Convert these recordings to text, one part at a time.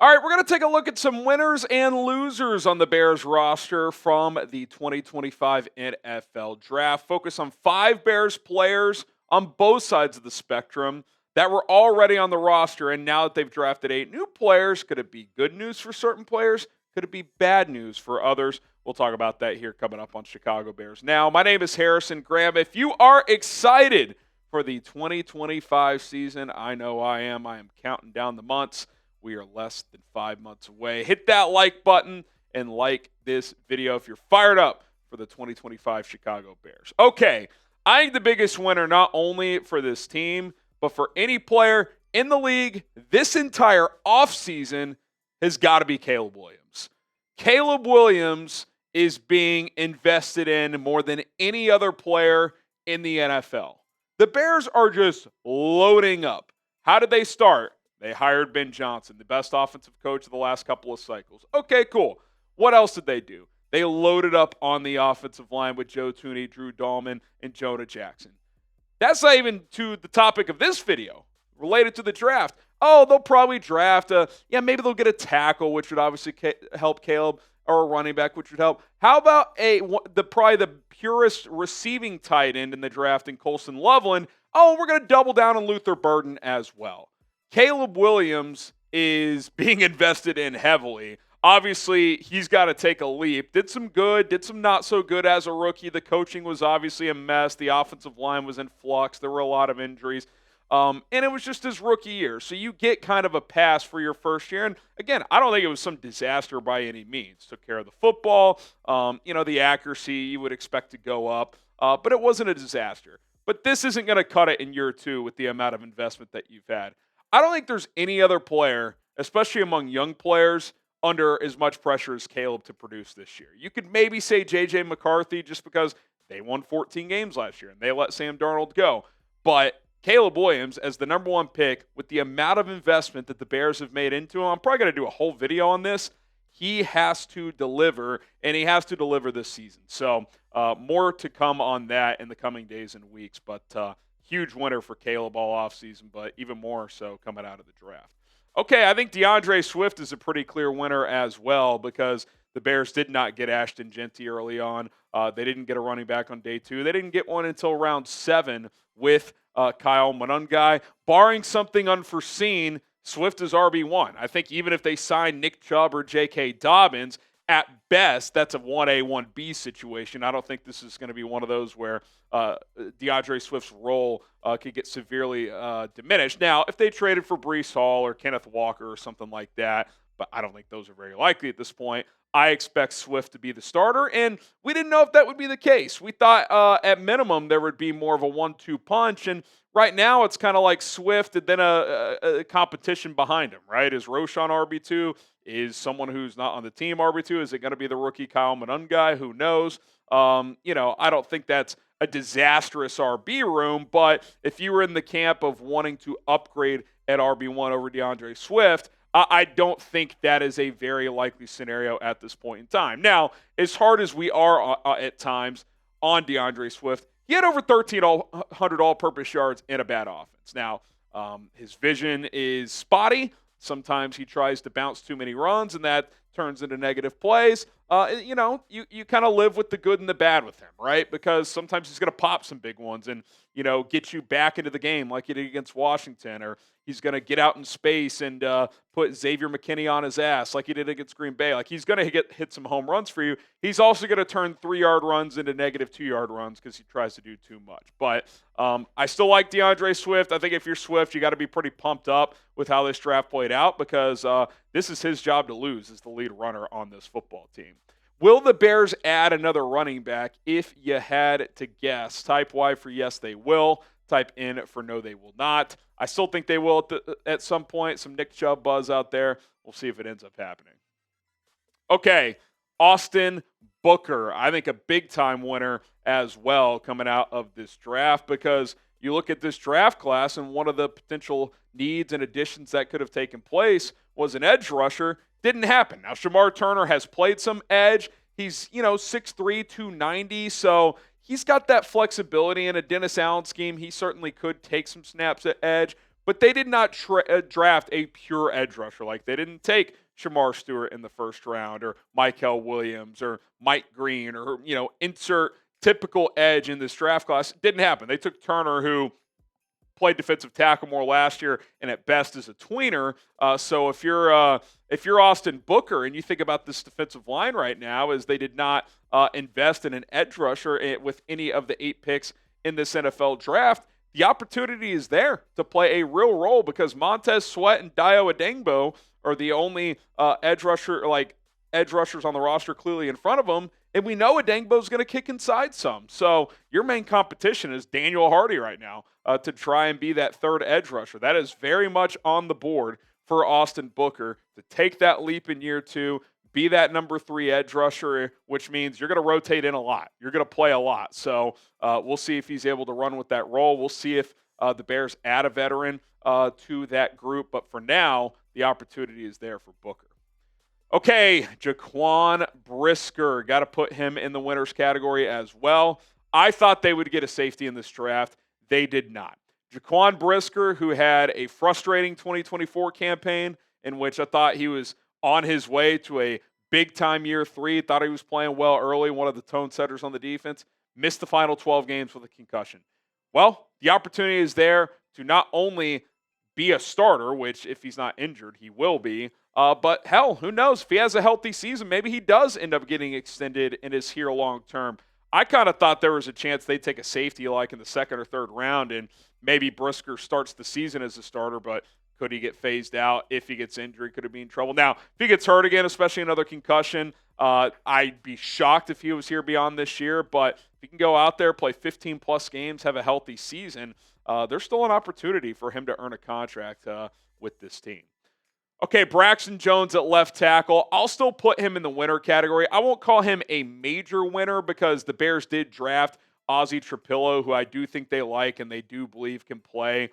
All right, we're going to take a look at some winners and losers on the Bears roster from the 2025 NFL Draft. Focus on 5 Bears players on both sides of the spectrum that were already on the roster, and now that they've drafted 8 new players, could it be good news for certain players? Could it be bad news for others? We'll talk about that here coming up on Chicago Bears Now. My name is Harrison Graham. If you are excited for the 2025 season, I know I am. I am counting down the months. We are less than 5 months away. Hit that like button and like this video if you're fired up for the 2025 Chicago Bears. Okay, I think the biggest winner not only for this team, but for any player in the league this entire offseason has got to be Caleb Williams. Caleb Williams is being invested in more than any other player in the NFL. The Bears are just loading up. How did they start? They hired Ben Johnson, the best offensive coach of the last couple of cycles. Okay, cool. What else did they do? They loaded up on the offensive line with Joe Thuney, Drew Dahlman, and Jonah Jackson. That's not even to the topic of this video, related to the draft. Oh, they'll probably draft maybe they'll get a tackle, which would obviously help Caleb, or a running back, which would help. How about probably the purest receiving tight end in the draft in Colston Loveland? Oh, we're going to double down on Luther Burden as well. Caleb Williams is being invested in heavily. Obviously, he's got to take a leap. Did some good, did some not so good as a rookie. The coaching was obviously a mess. The offensive line was in flux. There were a lot of injuries. And it was just his rookie year. So you get kind of a pass for your first year. And again, I don't think it was some disaster by any means. Took care of the football. The accuracy you would expect to go up. But it wasn't a disaster. But this isn't going to cut it in year 2 with the amount of investment that you've had. I don't think there's any other player, especially among young players, under as much pressure as Caleb to produce this year. You could maybe say J.J. McCarthy just because they won 14 games last year and they let Sam Darnold go. But Caleb Williams, as the number 1 pick, with the amount of investment that the Bears have made into him, I'm probably going to do a whole video on this. He has to deliver, and he has to deliver this season. So more to come on that in the coming days and weeks. But huge winner for Caleb all offseason, but even more so coming out of the draft. Okay, I think DeAndre Swift is a pretty clear winner as well because the Bears did not get Ashton Jeanty early on. They didn't get a running back on day 2. They didn't get one until round 7 with Kyle Monungai. Barring something unforeseen, Swift is RB1. I think even if they sign Nick Chubb or J.K. Dobbins, at best, that's a 1A, 1B situation. I don't think this is going to be one of those where DeAndre Swift's role could get severely diminished. Now, if they traded for Breece Hall or Kenneth Walker or something like that, but I don't think those are very likely at this point, I expect Swift to be the starter, and we didn't know if that would be the case. We thought at minimum there would be more of a 1-2 punch, and right now it's kind of like Swift and then a competition behind him, right? Is Roshan RB2? Is someone who's not on the team RB2? Is it going to be the rookie Kyle Monungai? Who knows? I don't think that's a disastrous RB room, but if you were in the camp of wanting to upgrade at RB1 over DeAndre Swift, I don't think that is a very likely scenario at this point in time. Now, as hard as we are at times on DeAndre Swift, he had over 1,300 all-purpose yards in a bad offense. Now, his vision is spotty. Sometimes he tries to bounce too many runs, and that turns into negative plays. You kind of live with the good and the bad with him, right? Because sometimes he's going to pop some big ones and, get you back into the game like he did against Washington, or he's going to get out in space and put Xavier McKinney on his ass like he did against Green Bay. Like, he's going to hit some home runs for you. He's also going to turn 3-yard runs into negative 2-yard runs because he tries to do too much. But I still like DeAndre Swift. I think if you're Swift, you got to be pretty pumped up with how this draft played out because this is his job to lose as the lead runner on this football team. Will the Bears add another running back? If you had to guess, type Y for yes, they will. Type in for no, they will not. I still think they will at some point. Some Nick Chubb buzz out there. We'll see if it ends up happening. Okay, Austin Booker. I think a big-time winner as well coming out of this draft because you look at this draft class and one of the potential needs and additions that could have taken place was an edge rusher. Didn't happen. Now, Shemar Turner has played some edge. He's, 6'3", 290, so he's got that flexibility in a Dennis Allen scheme. He certainly could take some snaps at edge, but they did not draft a pure edge rusher. Like they didn't take Shemar Stewart in the first round, or Michael Williams, or Mike Green, or insert typical edge in this draft class. It didn't happen. They took Turner, who played defensive tackle more last year, and at best is a tweener. So if you're Austin Booker and you think about this defensive line right now, is they did not invest in an edge rusher with any of the 8 picks in this NFL draft, the opportunity is there to play a real role, because Montez Sweat and Dio Adengbo are the only edge rushers on the roster clearly in front of them. And we know Adengbo's going to kick inside some. So your main competition is Daniel Hardy right now to try and be that third edge rusher. That is very much on the board for Austin Booker to take that leap in year 2, be that number 3 edge rusher, which means you're going to rotate in a lot. You're going to play a lot. So we'll see if he's able to run with that role. We'll see if the Bears add a veteran to that group. But for now, the opportunity is there for Booker. Okay, Jaquan Brisker. Got to put him in the winners category as well. I thought they would get a safety in this draft. They did not. Jaquan Brisker, who had a frustrating 2024 campaign in which I thought he was on his way to a big-time year 3, thought he was playing well early, one of the tone setters on the defense, missed the final 12 games with a concussion. Well, the opportunity is there to not only be a starter, which if he's not injured, he will be, but hell, who knows? If he has a healthy season, maybe he does end up getting extended and is here long term. I kind of thought there was a chance they'd take a safety like in the 2nd or 3rd round, and maybe Brisker starts the season as a starter, but could he get phased out? If he gets injured, could he be in trouble? Now, if he gets hurt again, especially another concussion, I'd be shocked if he was here beyond this year, but if he can go out there, play 15-plus games, have a healthy season, there's still an opportunity for him to earn a contract with this team. Okay, Braxton Jones at left tackle. I'll still put him in the winner category. I won't call him a major winner because the Bears did draft Ozzy Trapilo, who I do think they like and they do believe can play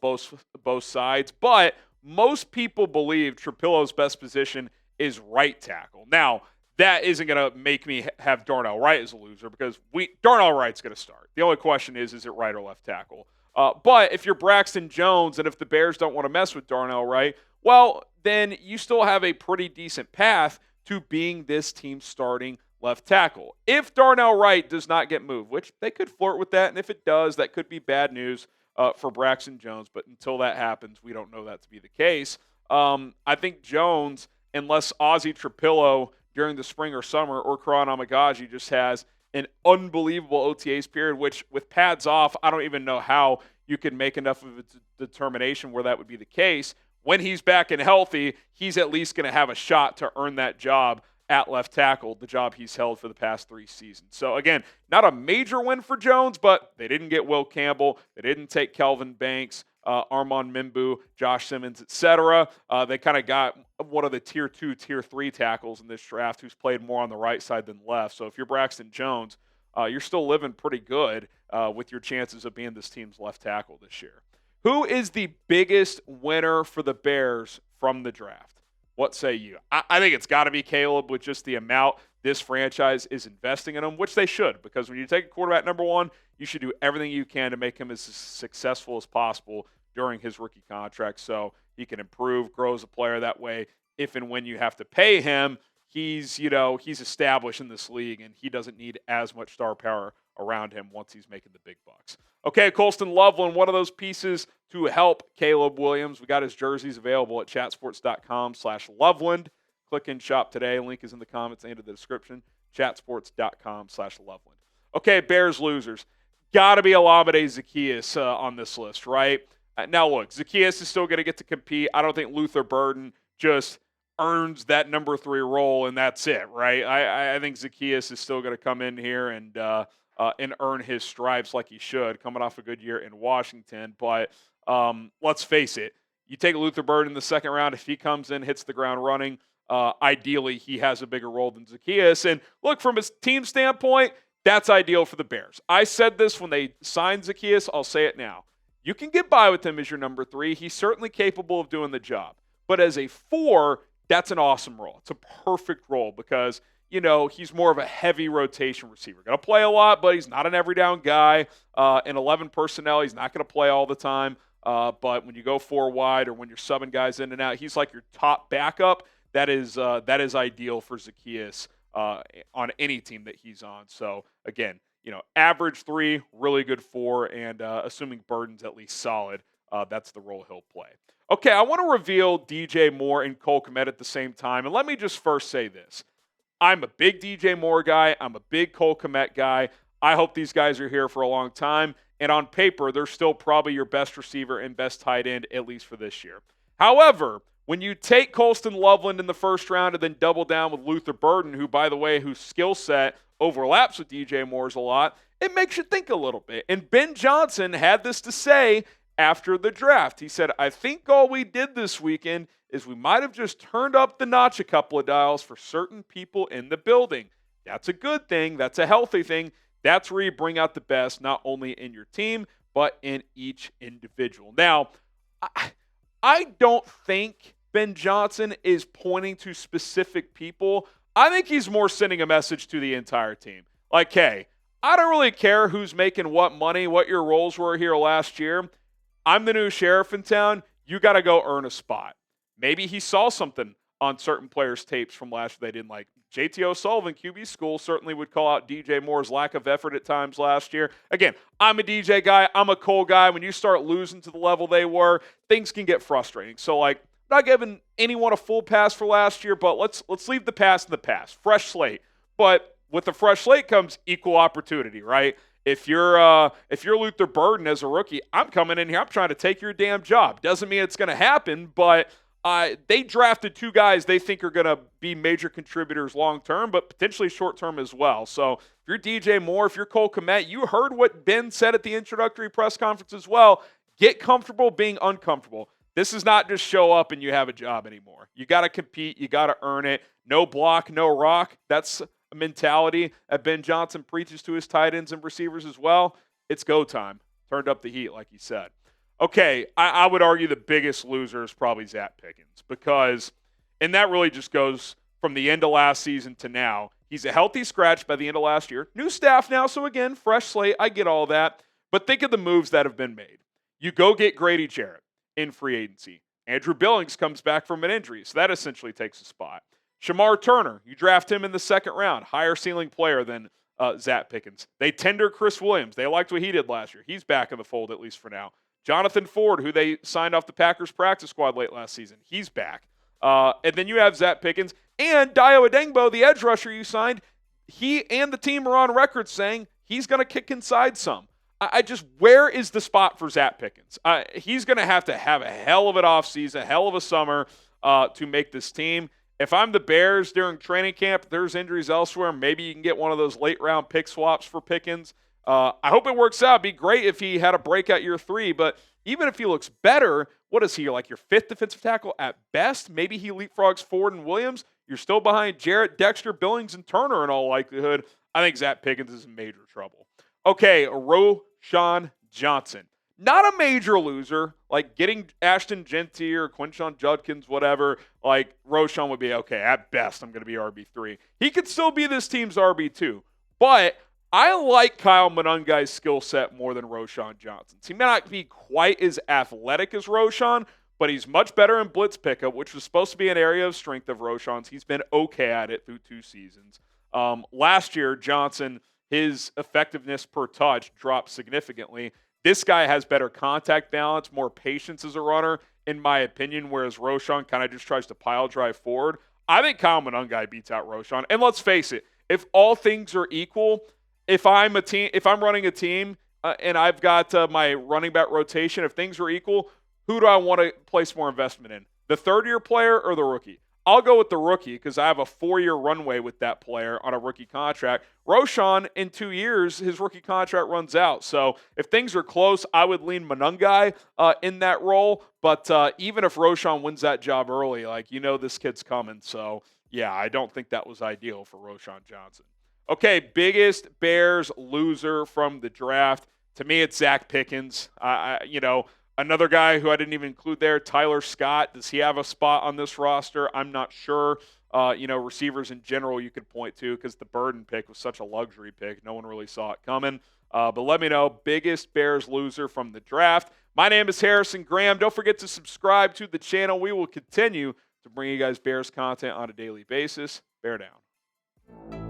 both sides. But most people believe Trapilo's best position is right tackle. Now, that isn't going to make me have Darnell Wright as a loser, because Darnell Wright's going to start. The only question is it right or left tackle? But if you're Braxton Jones and if the Bears don't want to mess with Darnell Wright, well, then you still have a pretty decent path to being this team's starting left tackle. If Darnell Wright does not get moved, which they could flirt with that, and if it does, that could be bad news for Braxton Jones. But until that happens, we don't know that to be the case. I think Jones, unless Ozzy Trapilo during the spring or summer, or Karan Amagaji just has an unbelievable OTAs period, which with pads off, I don't even know how you can make enough of a determination where that would be the case. When he's back and healthy, he's at least going to have a shot to earn that job at left tackle, the job he's held for the past 3 seasons. So again, not a major win for Jones, but they didn't get Will Campbell. They didn't take Kelvin Banks, Armand Mimbu, Josh Simmons, etc. They kind of got one of the tier 2, tier 3 tackles in this draft who's played more on the right side than left. So if you're Braxton Jones, you're still living pretty good with your chances of being this team's left tackle this year. Who is the biggest winner for the Bears from the draft? What say you? I think it's got to be Caleb, with just the amount this franchise is investing in him, which they should, because when you take a quarterback number 1, you should do everything you can to make him as successful as possible during his rookie contract so he can improve, grow as a player. That way, if and when you have to pay him, he's established in this league and he doesn't need as much star power around him once he's making the big bucks. Okay, Colston Loveland, one of those pieces to help Caleb Williams. We got his jerseys available at chatsports.com/Loveland. Click and shop today. Link is in the comments and in the description. chatsports.com/Loveland. Okay, Bears losers. Got to be Olamide Zaccheaus on this list, right? Now, look, Zaccheaus is still going to get to compete. I don't think Luther Burden just earns that number 3 role and that's it, right? I think Zaccheaus is still going to come in here and earn his stripes like he should, coming off a good year in Washington. But let's face it, you take Luther Burden in the 2nd round, if he comes in, hits the ground running, ideally he has a bigger role than Zaccheaus. And look, from his team standpoint, that's ideal for the Bears. I said this when they signed Zaccheaus. I'll say it now. You can get by with him as your number 3. He's certainly capable of doing the job. But as a 4, that's an awesome role. It's a perfect role because, he's more of a heavy rotation receiver. Going to play a lot, but he's not an every down guy. In 11 personnel, he's not going to play all the time. But when you go 4 wide or when you're subbing guys in and out, he's like your top backup. That is ideal for Zacchaeus on any team that he's on. So again, average 3, really good 4, and assuming Burden's at least solid, that's the role he'll play. Okay, I want to reveal DJ Moore and Cole Kmet at the same time, and let me just first say this. I'm a big DJ Moore guy. I'm a big Cole Kmet guy. I hope these guys are here for a long time. And on paper, they're still probably your best receiver and best tight end, at least for this year. However, when you take Colston Loveland in the first round and then double down with Luther Burden, who, by the way, whose skill set overlaps with DJ Moore's a lot, it makes you think a little bit. And Ben Johnson had this to say after the draft. He said, I think all we did this weekend is we might have just turned up the notch a couple of dials for certain people in the building. That's a good thing. That's a healthy thing. That's where you bring out the best, not only in your team, but in each individual. Now, I don't think Ben Johnson is pointing to specific people. I think he's more sending a message to the entire team. Like, hey, I don't really care who's making what money, what your roles were here last year. I'm the new sheriff in town. You got to go earn a spot. Maybe he saw something on certain players' tapes from last year they didn't like. JT O'Sullivan, QB school, certainly would call out DJ Moore's lack of effort at times last year. Again, I'm a DJ guy. I'm a Cole guy. When you start losing to the level they were, things can get frustrating. So, I'm not giving anyone a full pass for last year, but let's leave the past in the past. Fresh slate. But with the fresh slate comes equal opportunity, right? If you're Luther Burden as a rookie, I'm coming in here. I'm trying to take your damn job. Doesn't mean it's going to happen, but they drafted 2 guys they think are going to be major contributors long-term, but potentially short-term as well. So if you're DJ Moore, if you're Cole Kmet, you heard what Ben said at the introductory press conference as well. Get comfortable being uncomfortable. This is not just show up and you have a job anymore. You got to compete. You got to earn it. No block, no rock. That's a mentality that Ben Johnson preaches to his tight ends and receivers as well. It's go time. Turned up the heat, like he said. Okay, I would argue the biggest loser is probably Zacch Pickens because, and that really just goes from the end of last season to now. He's a healthy scratch by the end of last year. New staff now, so again, fresh slate. I get all that. But think of the moves that have been made. You go get Grady Jarrett in free agency. Andrew Billings comes back from an injury, so that essentially takes a spot. Shemar Turner, you draft him in the second round. Higher ceiling player than Zacch Pickens. They tender Chris Williams. They liked what he did last year. He's back in the fold, at least for now. Jonathan Ford, who they signed off the Packers practice squad late last season. He's back. And then you have Zacch Pickens and Dio Adengbo, the edge rusher you signed. He and the team are on record saying he's going to kick inside some. Where is the spot for Zacch Pickens? He's going to have a hell of an offseason, a hell of a summer to make this team. If I'm the Bears during training camp, there's injuries elsewhere. Maybe you can get one of those late-round pick swaps for Pickens. I hope it works out. It'd be great if he had a breakout year 3, but even if he looks better, what is he, like your 5th defensive tackle at best? Maybe he leapfrogs Ford and Williams. You're still behind Jarrett, Dexter, Billings, and Turner in all likelihood. I think Zacch Pickens is in major trouble. Okay, Roshan Johnson. Not a major loser, like getting Ashton Genty or Quinshon Judkins, whatever. Like, Roshan would be, okay, at best, I'm going to be RB3. He could still be this team's RB2, but I like Kyle Monungai's skill set more than Roshan Johnson's. He may not be quite as athletic as Roshan, but he's much better in blitz pickup, which was supposed to be an area of strength of Roshan's. He's been okay at it through 2 seasons. Last year, Johnson, his effectiveness per touch dropped significantly. This guy has better contact balance, more patience as a runner, in my opinion, whereas Roshan kind of just tries to pile drive forward. I think Kyle Monungai beats out Roshan. And let's face it, if all things are equal, if I'm running a team and I've got my running back rotation, if things are equal, who do I want to place more investment in? The third-year player or the rookie? I'll go with the rookie because I have a 4-year runway with that player on a rookie contract. Roshan, in 2 years, his rookie contract runs out. So if things are close, I would lean Monungai in that role. But even if Roshan wins that job early, this kid's coming. So, yeah, I don't think that was ideal for Roshan Johnson. Okay, biggest Bears loser from the draft. To me, it's Zacch Pickens. Another guy who I didn't even include there, Tyler Scott. Does he have a spot on this roster? I'm not sure. Receivers in general you could point to because the Burden pick was such a luxury pick. No one really saw it coming. But let me know, biggest Bears loser from the draft. My name is Harrison Graham. Don't forget to subscribe to the channel. We will continue to bring you guys Bears content on a daily basis. Bear down.